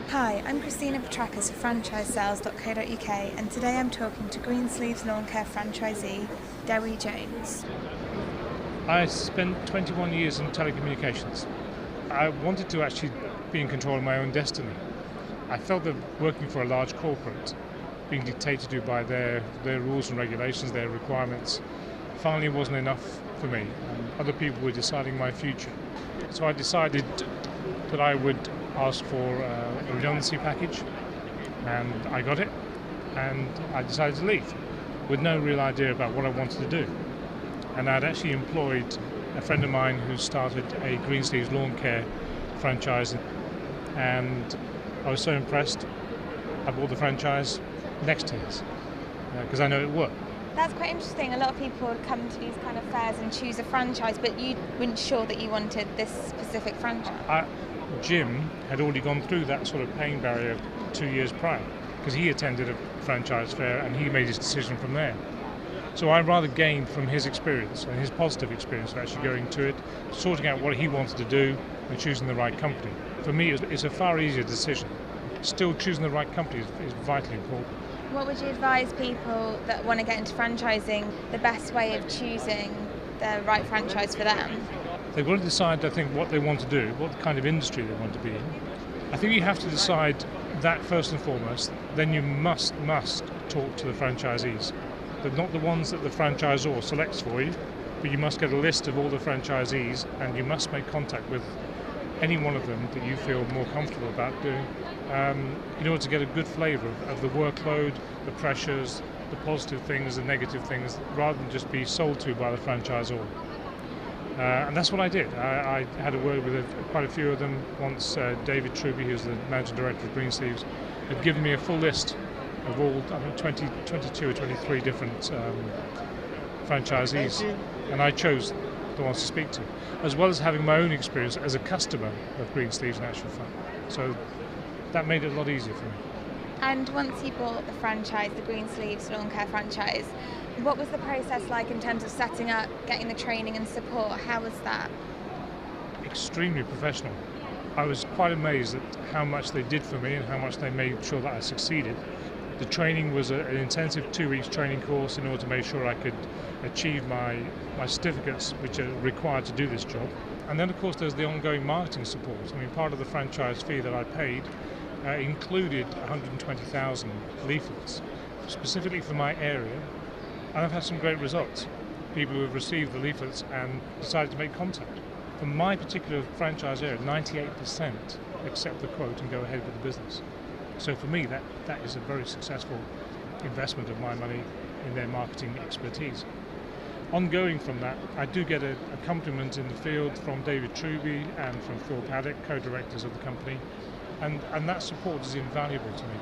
Hi, I'm Krystena Petrakas of FranchiseSales.co.uk and today I'm talking to Greensleeves Lawn Care franchisee Dewi Jones. I spent 21 years in telecommunications. I wanted to actually be in control of my own destiny. I felt that working for a large corporate, being dictated to by their rules and regulations, their requirements, finally wasn't enough for me. Other people were deciding my future. So I decided that I would ask for a redundancy package, and I got it, and I decided to leave with no real idea about what I wanted to do. And I'd actually employed a friend of mine who started a Greensleeves lawn care franchise, and I was so impressed I bought the franchise next to his because I know it worked. That's quite interesting. A lot of people would come to these kind of fairs and choose a franchise, but you weren't sure that you wanted this specific franchise. Jim had already gone through that sort of pain barrier 2 years prior because he attended a franchise fair and he made his decision from there. So I rather gained from his experience and his positive experience of actually going to it, sorting out what he wanted to do and choosing the right company. For me, it's a far easier decision. Still choosing the right company is vitally important. What would you advise people that want to get into franchising, the best way of choosing the right franchise for them? They've got to decide, I think, what they want to do, what kind of industry they want to be in. I think you have to decide that first and foremost. Then you must talk to the franchisees. They're not the ones that the franchisor selects for you, but you must get a list of all the franchisees and you must make contact with any one of them that you feel more comfortable about doing in order to get a good flavour of the workload, the pressures, the positive things, the negative things, rather than just be sold to by the franchisor. And that's what I did. I had a word with quite a few of them. Once David Truby, who's the managing director of Greensleeves, had given me a full list of all, I think 22 or 23 different franchisees, and I chose the ones to speak to, as well as having my own experience as a customer of Greensleeves in actual fact. So that made it a lot easier for me. And once you bought the franchise, the Greensleeves Lawn Care franchise, what was the process like in terms of setting up, getting the training and support? How was that? Extremely professional. I was quite amazed at how much they did for me and how much they made sure that I succeeded. The training was an intensive 2 weeks training course in order to make sure I could achieve my certificates, which are required to do this job. And then, of course, there's the ongoing marketing support. I mean, part of the franchise fee that I paid included 120,000 leaflets, specifically for my area. And I've had some great results. People who have received the leaflets and decided to make contact. For my particular franchise area, 98% accept the quote and go ahead with the business. So for me, that is a very successful investment of my money in their marketing expertise. Ongoing from that, I do get a compliment in the field from David Truby and from Phil Paddock, co-directors of the company, and that support is invaluable to me.